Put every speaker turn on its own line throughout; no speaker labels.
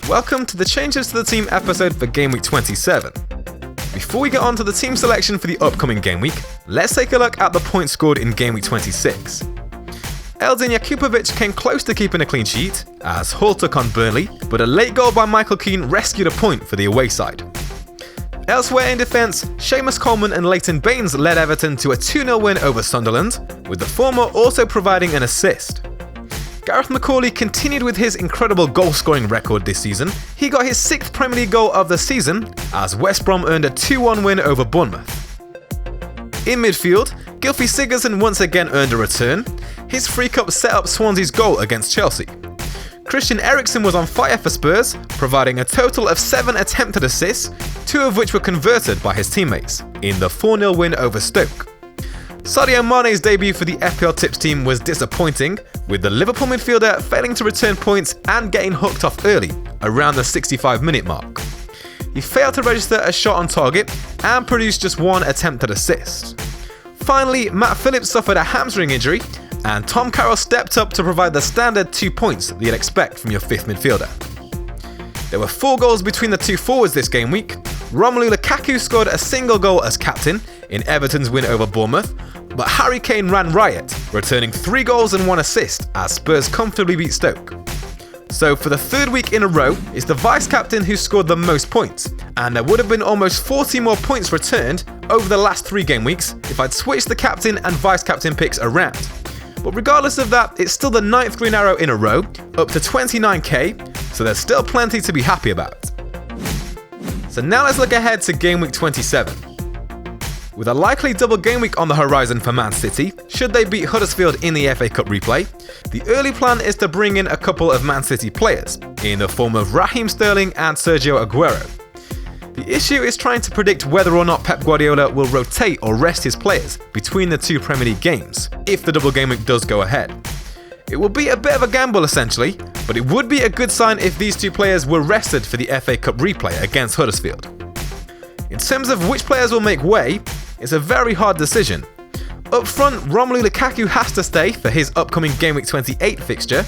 Welcome to the Changes to the Team episode for Gameweek 27. Before we get on to the team selection for the upcoming game week, let's take a look at the points scored in Gameweek 26. Eldin Jakupovic came close to keeping a clean sheet, as Hull took on Burnley, but a late goal by Michael Keane rescued a point for the away side. Elsewhere in defence, Seamus Coleman and Leighton Baines led Everton to a 2-0 win over Sunderland, with the former also providing an assist. Gareth McCauley continued with his incredible goal-scoring record this season. He got his 6th Premier League goal of the season, as West Brom earned a 2-1 win over Bournemouth. In midfield, Gylfi Sigurdsson once again earned a return. His free kick set up Swansea's goal against Chelsea. Christian Eriksen was on fire for Spurs, providing a total of 7 attempted assists, 2 of which were converted by his teammates, in the 4-0 win over Stoke. Sadio Mane's debut for the FPLtips team was disappointing, with the Liverpool midfielder failing to return points and getting hooked off early, around the 65-minute mark. He failed to register a shot on target and produced just 1 attempted assist. Finally, Matt Phillips suffered a hamstring injury, and Tom Carroll stepped up to provide the standard 2 points that you'd expect from your 5th midfielder. There were 4 goals between the 2 forwards this game week. Romelu Lukaku scored a single goal as captain in Everton's win over Bournemouth, but Harry Kane ran riot, returning 3 goals and 1 assist as Spurs comfortably beat Stoke. So for the 3rd week in a row, it's the vice-captain who scored the most points, and there would have been almost 40 more points returned over the last 3 game weeks if I'd switched the captain and vice-captain picks around. But regardless of that, it's still the 9th green arrow in a row, up to 29k, so there's still plenty to be happy about. So now let's look ahead to Game Week 27. With a likely double game week on the horizon for Man City, should they beat Huddersfield in the FA Cup replay, the early plan is to bring in a couple of Man City players, in the form of Raheem Sterling and Sergio Aguero. The issue is trying to predict whether or not Pep Guardiola will rotate or rest his players between the 2 Premier League games, if the double game week does go ahead. It will be a bit of a gamble essentially, but it would be a good sign if these 2 players were rested for the FA Cup replay against Huddersfield. In terms of which players will make way, it's a very hard decision. Up front, Romelu Lukaku has to stay for his upcoming Game Week 28 fixture,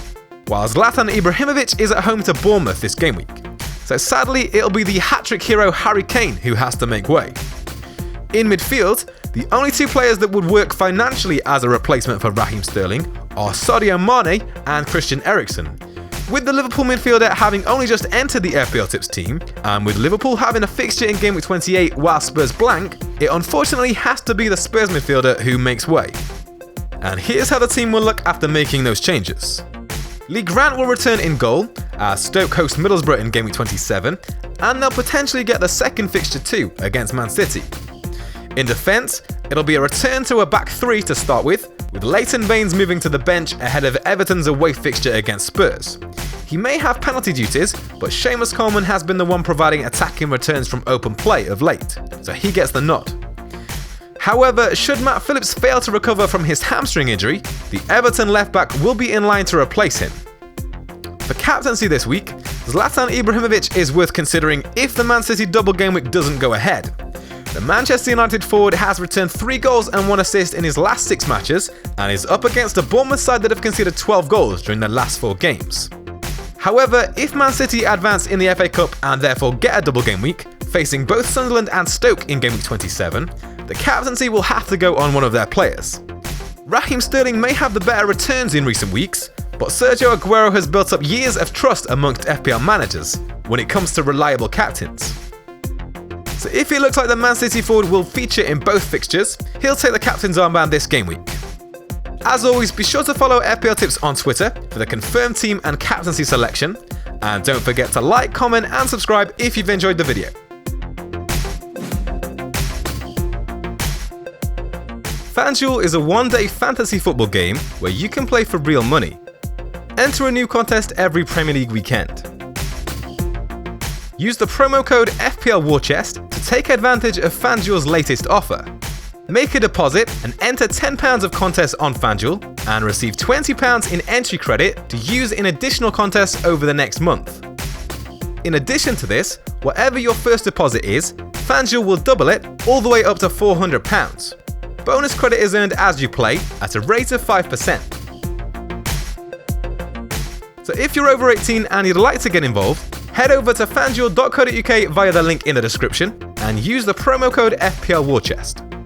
while Zlatan Ibrahimovic is at home to Bournemouth this game week. So sadly, it'll be the hat-trick hero Harry Kane who has to make way. In midfield, the only 2 players that would work financially as a replacement for Raheem Sterling are Sadio Mane and Christian Eriksen. With the Liverpool midfielder having only just entered the FPLtips team, and with Liverpool having a fixture in Game Week 28 while Spurs blank, it unfortunately has to be the Spurs midfielder who makes way. And here's how the team will look after making those changes. Lee Grant will return in goal, as Stoke host Middlesbrough in Game Week 27, and they'll potentially get the 2nd fixture too against Man City. In defence, it'll be a return to a back 3 to start with Leighton Baines moving to the bench ahead of Everton's away fixture against Spurs. He may have penalty duties, but Seamus Coleman has been the one providing attacking returns from open play of late, so he gets the nod. However, should Matt Phillips fail to recover from his hamstring injury, the Everton left-back will be in line to replace him. For captaincy this week, Zlatan Ibrahimovic is worth considering if the Man City double game week doesn't go ahead. The Manchester United forward has returned 3 goals and 1 assist in his last 6 matches, and is up against a Bournemouth side that have conceded 12 goals during their last 4 games. However, if Man City advance in the FA Cup and therefore get a double game week, facing both Sunderland and Stoke in Game Week 27, the captaincy will have to go on one of their players. Raheem Sterling may have the better returns in recent weeks, but Sergio Aguero has built up years of trust amongst FPL managers when it comes to reliable captains. So if it looks like the Man City forward will feature in both fixtures, he'll take the captain's armband this game week. As always, be sure to follow FPLtips on Twitter for the confirmed team and captaincy selection, and don't forget to like, comment and subscribe if you've enjoyed the video. FanDuel is a one-day fantasy football game where you can play for real money. Enter a new contest every Premier League weekend. Use the promo code FPLWarChest to take advantage of FanDuel's latest offer. Make a deposit and enter £10 of contests on FanDuel and receive £20 in entry credit to use in additional contests over the next month. In addition to this, whatever your first deposit is, FanDuel will double it all the way up to £400. Bonus credit is earned as you play at a rate of 5%. So if you're over 18 and you'd like to get involved, Head over to fanduel.co.uk via the link in the description and use the promo code FPLWarChest.